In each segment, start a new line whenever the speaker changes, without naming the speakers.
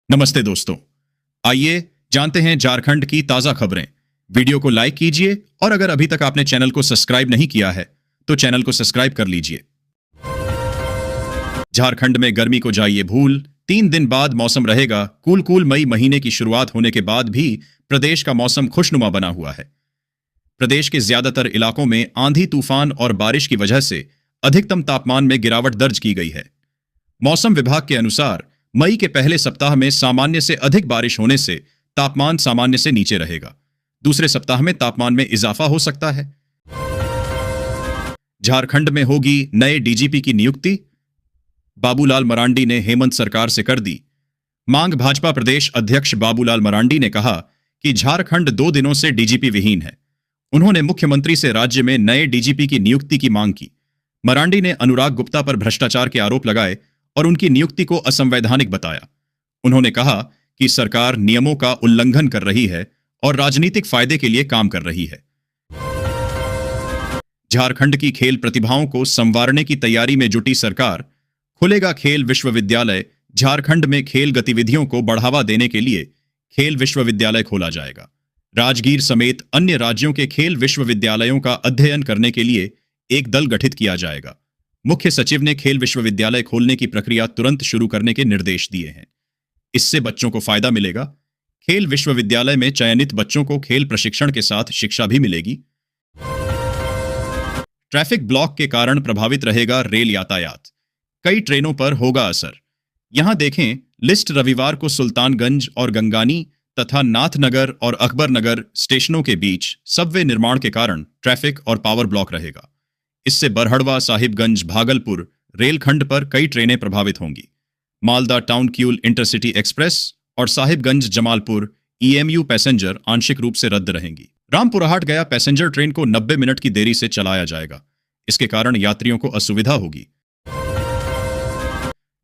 नमस्ते दोस्तों, आइए जानते हैं झारखंड की ताजा खबरें। वीडियो को लाइक कीजिए और अगर अभी तक आपने चैनल को सब्सक्राइब नहीं किया है तो चैनल को सब्सक्राइब कर लीजिए। झारखंड में गर्मी को जाइए भूल, 3 दिन बाद मौसम रहेगा कूल। मई महीने की शुरुआत होने के बाद भी प्रदेश का मौसम खुशनुमा बना हुआ है। प्रदेश के ज्यादातर इलाकों में आंधी तूफान और बारिश की वजह से अधिकतम तापमान में गिरावट दर्ज की गई है। मौसम विभाग के अनुसार मई के पहले सप्ताह में सामान्य से अधिक बारिश होने से तापमान सामान्य से नीचे रहेगा। दूसरे सप्ताह में तापमान में इजाफा हो सकता है। झारखंड में होगी नए डीजीपी की नियुक्ति। बाबूलाल मरांडी ने हेमंत सरकार से कर दी मांग। भाजपा प्रदेश अध्यक्ष बाबूलाल मरांडी ने कहा कि झारखंड 2 दिनों से डीजीपी विहीन है। उन्होंने मुख्यमंत्री से राज्य में नए डीजीपी की नियुक्ति की मांग की। मरांडी ने अनुराग गुप्ता पर भ्रष्टाचार के आरोप लगाए और उनकी नियुक्ति को असंवैधानिक बताया। उन्होंने कहा कि सरकार नियमों का उल्लंघन कर रही है और राजनीतिक फायदे के लिए काम कर रही है। झारखंड की खेल प्रतिभाओं को संवारने की तैयारी में जुटी सरकार। खुलेगा खेल विश्वविद्यालय। झारखंड में खेल गतिविधियों को बढ़ावा देने के लिए खेल विश्वविद्यालय खोला जाएगा। राजगीर समेत अन्य राज्यों के खेल विश्वविद्यालयों का अध्ययन करने के लिए एक दल गठित किया जाएगा। मुख्य सचिव ने खेल विश्वविद्यालय खोलने की प्रक्रिया तुरंत शुरू करने के निर्देश दिए हैं। इससे बच्चों को फायदा मिलेगा। खेल विश्वविद्यालय में चयनित बच्चों को खेल प्रशिक्षण के साथ शिक्षा भी मिलेगी। ट्रैफिक ब्लॉक के कारण प्रभावित रहेगा रेल यातायात। कई ट्रेनों पर होगा असर। यहां देखें लिस्ट। रविवार को सुल्तानगंज और गंगानी तथा नाथनगर और अकबरनगर स्टेशनों के बीच सबवे निर्माण के कारण ट्रैफिक और पावर ब्लॉक रहेगा। इससे बरहड़वा साहिबगंज भागलपुर रेलखंड पर कई ट्रेनें प्रभावित होंगी। Malda town Kiul intercity express और साहिबगंज जमालपुर ईएमयू पैसेंजर आंशिक रूप से रद्द रहेंगी। रामपुरहाट गया पैसेंजर ट्रेन को 90 मिनट की देरी से चलाया जाएगा। इसके कारण यात्रियों को असुविधा होगी।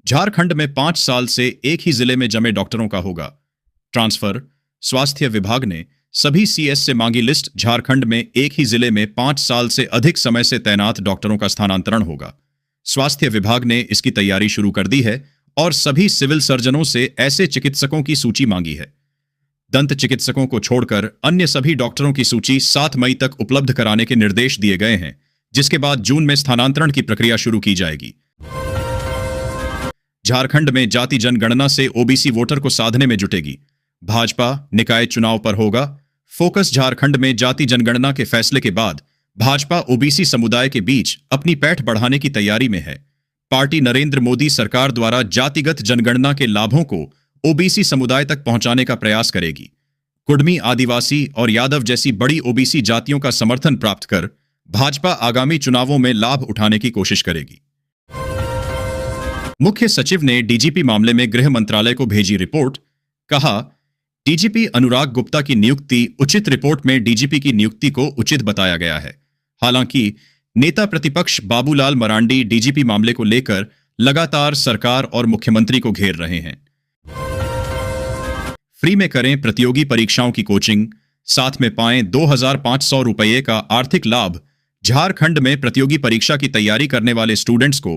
झारखंड में 5 साल से एक ही जिले में जमे डॉक्टरों का होगा ट्रांसफर। स्वास्थ्य विभाग ने सभी सीएस से मांगी लिस्ट। झारखंड में एक ही जिले में 5 साल से अधिक समय से तैनात डॉक्टरों का स्थानांतरण होगा। स्वास्थ्य विभाग ने इसकी तैयारी शुरू कर दी है और सभी सिविल सर्जनों से ऐसे चिकित्सकों की सूची मांगी है। दंत चिकित्सकों को छोड़कर अन्य सभी डॉक्टरों की सूची 7 मई तक उपलब्ध कराने के निर्देश दिए गए हैं, जिसके बाद जून में स्थानांतरण की प्रक्रिया शुरू की जाएगी। झारखंड में जाति जनगणना से ओबीसी वोटर को साधने में जुटेगी भाजपा। निकाय चुनाव पर होगा फोकस। झारखंड में जाति जनगणना के फैसले के बाद भाजपा ओबीसी समुदाय के बीच अपनी पैठ बढ़ाने की तैयारी में है। पार्टी नरेंद्र मोदी सरकार द्वारा जातिगत जनगणना के लाभों को ओबीसी समुदाय तक पहुंचाने का प्रयास करेगी। कुडमी, आदिवासी और यादव जैसी बड़ी ओबीसी जातियों का समर्थन प्राप्त कर भाजपा आगामी चुनावों में लाभ उठाने की कोशिश करेगी। मुख्य सचिव ने डीजीपी मामले में गृह मंत्रालय को भेजी रिपोर्ट। कहा, डीजीपी अनुराग गुप्ता की नियुक्ति उचित। रिपोर्ट में डीजीपी की नियुक्ति को उचित बताया गया है। हालांकि नेता प्रतिपक्ष बाबूलाल मरांडी डीजीपी मामले को लेकर लगातार सरकार और मुख्यमंत्री को घेर रहे हैं। फ्री में करें प्रतियोगी परीक्षाओं की कोचिंग, साथ में पाएं 2500 रुपये का आर्थिक लाभ। झारखंड में प्रतियोगी परीक्षा की तैयारी करने वाले स्टूडेंट्स को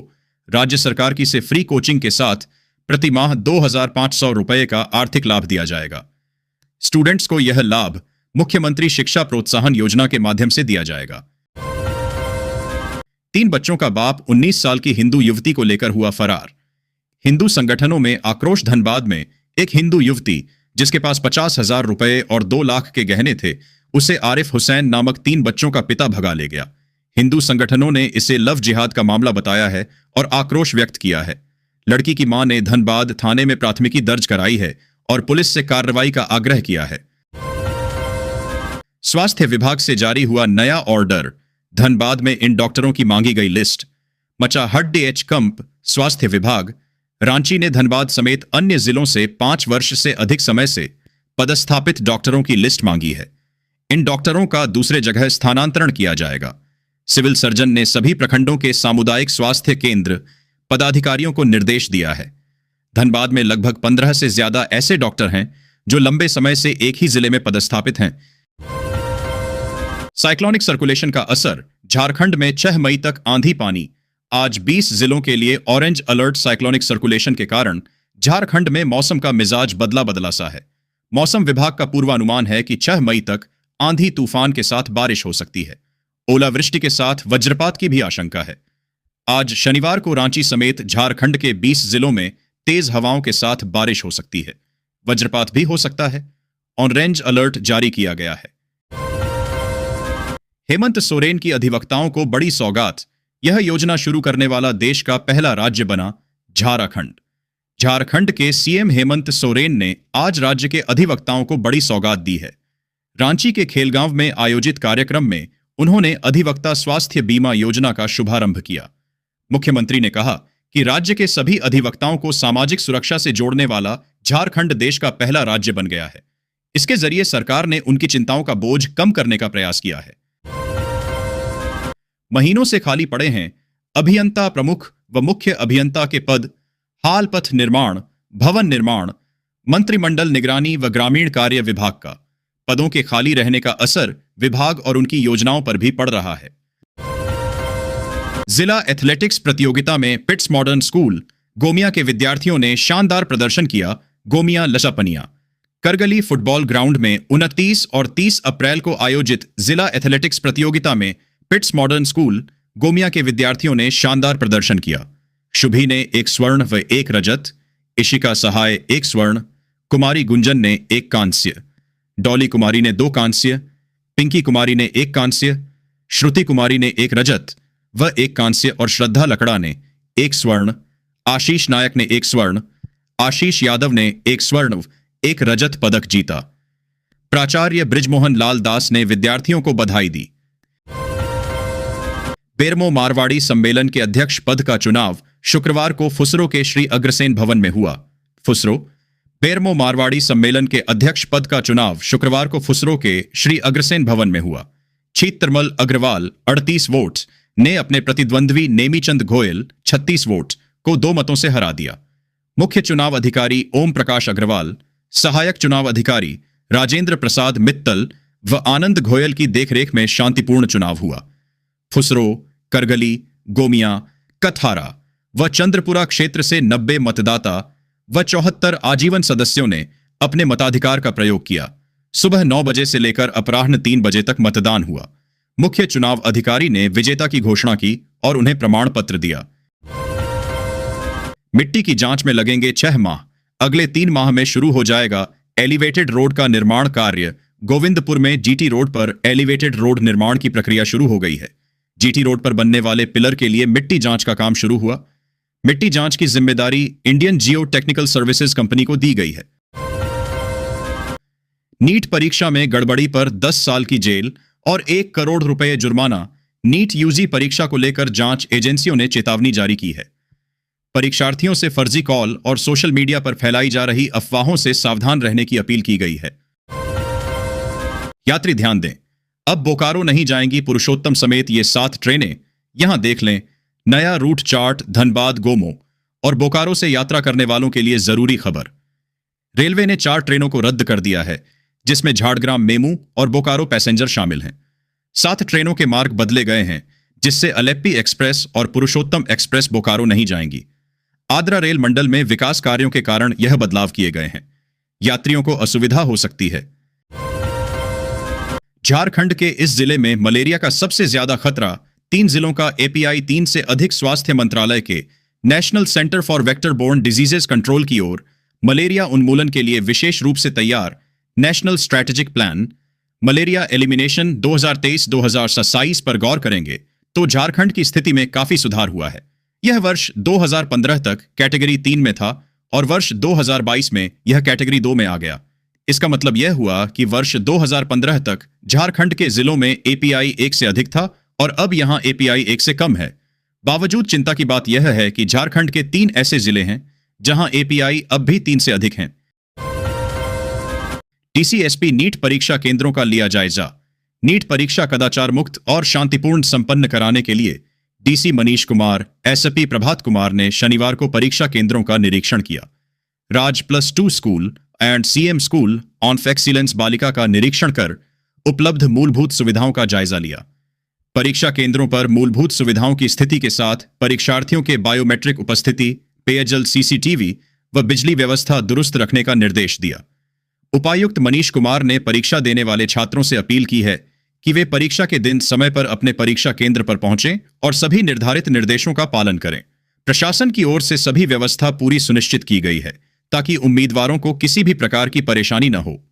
राज्य सरकार की से फ्री कोचिंग के साथ प्रति माह 2500 रुपये का आर्थिक लाभ दिया जाएगा। स्टूडेंट्स को यह लाभ मुख्यमंत्री शिक्षा प्रोत्साहन योजना के माध्यम से दिया जाएगा। 3 बच्चों का बाप 19 साल की हिंदू युवती को लेकर हुआ फरार। हिंदू संगठनों में आक्रोश। धनबाद में एक हिंदू युवती जिसके पास 50,000 रुपए और 2 लाख के गहने थे, उसे आरिफ हुसैन नामक 3 बच्चों का पिता भगा ले गया। हिंदू संगठनों ने इसे लव जिहाद का मामला बताया है और आक्रोश व्यक्त किया है। लड़की की मां ने धनबाद थाने में प्राथमिकी दर्ज कराई है और पुलिस से कार्रवाई का आग्रह किया है। स्वास्थ्य विभाग से जारी हुआ नया ऑर्डर। धनबाद में इन डॉक्टरों की मांगी गई लिस्ट। मचा हड्डी कंप। स्वास्थ्य विभाग रांची ने धनबाद समेत अन्य जिलों से 5 वर्ष से अधिक समय से पदस्थापित डॉक्टरों की लिस्ट मांगी है। इन डॉक्टरों का दूसरे जगह स्थानांतरण किया जाएगा। सिविल सर्जन ने सभी प्रखंडों के सामुदायिक स्वास्थ्य केंद्र पदाधिकारियों को निर्देश दिया है। धनबाद में लगभग 15 से ज्यादा ऐसे डॉक्टर हैं जो लंबे समय से एक ही जिले में पदस्थापित हैं। साइक्लोनिक सर्कुलेशन का असर। झारखंड में 6 मई तक आंधी पानी। आज 20 जिलों के लिए ऑरेंज अलर्ट। साइक्लोनिक सर्कुलेशन के कारण झारखंड में मौसम का मिजाज बदला बदला सा है। मौसम विभाग का पूर्वानुमान है कि 6 मई तक आंधी तूफान के साथ बारिश हो सकती है। ओलावृष्टि के साथ वज्रपात की भी आशंका है। आज शनिवार को रांची समेत झारखंड के 20 जिलों में तेज हवाओं के साथ बारिश हो सकती है। वज्रपात भी हो सकता है। ऑरेंज अलर्ट जारी किया गया है। हेमंत सोरेन की अधिवक्ताओं को बड़ी सौगात। यह योजना शुरू करने वाला देश का पहला राज्य बना झारखंड। झारखंड के सीएम हेमंत सोरेन ने आज राज्य के अधिवक्ताओं को बड़ी सौगात दी है। रांची के खेलगांव में आयोजित कार्यक्रम में उन्होंने अधिवक्ता स्वास्थ्य बीमा योजना का शुभारंभ किया। मुख्यमंत्री ने कहा कि राज्य के सभी अधिवक्ताओं को सामाजिक सुरक्षा से जोड़ने वाला झारखंड देश का पहला राज्य बन गया है। इसके जरिए सरकार ने उनकी चिंताओं का बोझ कम करने का प्रयास किया है। महीनों से खाली पड़े हैं अभियंता प्रमुख व मुख्य अभियंता के पद। हाल पथ निर्माण, भवन निर्माण, मंत्रिमंडल निगरानी व ग्रामीण कार्य विभाग का पदों के खाली रहने का असर विभाग और उनकी योजनाओं पर भी पड़ रहा है। जिला एथलेटिक्स प्रतियोगिता में पिट्स मॉडर्न स्कूल गोमिया के विद्यार्थियों ने शानदार प्रदर्शन किया। गोमिया लसापनिया करगली फुटबॉल ग्राउंड में 29 और 30 अप्रैल को आयोजित जिला एथलेटिक्स प्रतियोगिता में पिट्स मॉडर्न स्कूल गोमिया के विद्यार्थियों ने शानदार प्रदर्शन किया। शुभी ने 1 स्वर्ण व 1 रजत, इशिका सहाय 1 स्वर्ण, कुमारी गुंजन ने 1 कांस्य, डॉली कुमारी ने 2 कांस्य, पिंकी कुमारी ने 1 कांस्य, श्रुति कुमारी ने 1 रजत व 1 कांस्य और श्रद्धा लकड़ा ने 1 स्वर्ण, आशीष नायक ने 1 स्वर्ण, आशीष यादव ने 1 स्वर्ण 1 रजत पदक जीता। प्राचार्य बृजमोहन लाल दास ने विद्यार्थियों को बधाई दी। बेरमो मारवाड़ी सम्मेलन के अध्यक्ष पद का चुनाव शुक्रवार को फुसरो के श्री अग्रसेन भवन में हुआ। फुसरो बेरमो मारवाड़ी सम्मेलन के अध्यक्ष पद का चुनाव शुक्रवार को फुसरो के श्री अग्रसेन भवन में हुआ। छीतरमल अग्रवाल 38 वोट ने अपने प्रतिद्वंद्वी नेमीचंद गोयल 36 वोट को 2 मतों से हरा दिया। मुख्य चुनाव अधिकारी ओम प्रकाश अग्रवाल, सहायक चुनाव अधिकारी राजेंद्र प्रसाद मित्तल व आनंद गोयल की देखरेख में शांतिपूर्ण चुनाव हुआ। फुसरो, करगली, गोमिया, कथारा व चंद्रपुरा क्षेत्र से 90 मतदाता व 74 आजीवन सदस्यों ने अपने मताधिकार का प्रयोग किया। सुबह 9 बजे से लेकर अपराह्न 3 बजे तक मतदान हुआ। मुख्य चुनाव अधिकारी ने विजेता की घोषणा की और उन्हें प्रमाण पत्र दिया। मिट्टी की जांच में लगेंगे 6 माह। अगले 3 माह में शुरू हो जाएगा एलिवेटेड रोड का निर्माण कार्य। गोविंदपुर में जीटी रोड पर एलिवेटेड रोड निर्माण की प्रक्रिया शुरू हो गई है। जीटी रोड पर बनने वाले पिलर के लिए मिट्टी जांच का काम शुरू हुआ। मिट्टी जांच की जिम्मेदारी इंडियन जियो टेक्निकल सर्विसेज कंपनी को दी गई है। नीट परीक्षा में गड़बड़ी पर 10 साल की जेल और 1 करोड़ रुपए जुर्माना। नीट यूजी परीक्षा को लेकर जांच एजेंसियों ने चेतावनी जारी की है। परीक्षार्थियों से फर्जी कॉल और सोशल मीडिया पर फैलाई जा रही अफवाहों से सावधान रहने की अपील की गई है। यात्री ध्यान दें, अब बोकारो नहीं जाएंगी पुरुषोत्तम समेत ये 7 ट्रेनें। यहां देख लें नया रूट चार्ट धनबाद गोमो और बोकारो से यात्रा करने वालों के लिए जरूरी खबर। रेलवे ने 4 ट्रेनों को रद्द कर दिया है, जिसमें झाड़ग्राम मेमू और बोकारो पैसेंजर शामिल हैं। 7 ट्रेनों के मार्ग बदले गए हैं, जिससे अलेप्पी एक्सप्रेस और पुरुषोत्तम एक्सप्रेस बोकारो नहीं जाएंगी। आद्रा रेल मंडल में विकास कार्यों के कारण यह बदलाव किए गए हैं। यात्रियों को असुविधा हो सकती है। झारखंड के इस जिले में मलेरिया का सबसे ज्यादा खतरा। 3 जिलों का एपीआई 3 से अधिक स्वास्थ्य मंत्रालय के national centre for vector borne diseases control की ओर मलेरिया उन्मूलन के लिए विशेष रूप से तैयार national strategic plan malaria elimination 2023-2027 पर गौर करेंगे तो झारखंड की स्थिति में काफी सुधार हुआ है। यह वर्ष 2015 तक कैटेगरी 3 में था और वर्ष 2022 में यह कैटेगरी 2 में आ गया। इसका मतलब यह हुआ कि वर्ष 2015 तक झारखंड के जिलों में एपीआई 1 से अधिक था और अब यहां एपीआई 1 से कम है। बावजूद चिंता की बात यह है कि झारखंड के 3 ऐसे जिले हैं जहां एपीआई अब भी 3 से अधिक हैं। टीसीएसपी नीट परीक्षा केंद्रों का लिया जायजा। नीट परीक्षा कदाचार मुक्त और शांतिपूर्ण संपन्न कराने के लिए डीसी मनीष कुमार, एसपी प्रभात कुमार ने शनिवार को परीक्षा केंद्रों का निरीक्षण किया। राज +2 school and CM school on excellence बालिका का निरीक्षण कर उपलब्ध मूलभूत सुविधाओं का जायजा लिया। परीक्षा केंद्रों पर मूलभूत सुविधाओं की स्थिति के साथ परीक्षार्थियों के बायोमेट्रिक उपस्थिति, पेयजल, सीसीटीवी व बिजली व्यवस्था दुरुस्त रखने का निर्देश दिया। उपायुक्त मनीष कुमार ने परीक्षा देने वाले छात्रों से अपील की है कि वे परीक्षा के दिन समय पर अपने परीक्षा केंद्र पर पहुंचें और सभी निर्धारित निर्देशों का पालन करें। प्रशासन की ओर से सभी व्यवस्था पूरी सुनिश्चित की गई है ताकि उम्मीदवारों को किसी भी प्रकार की परेशानी न हो।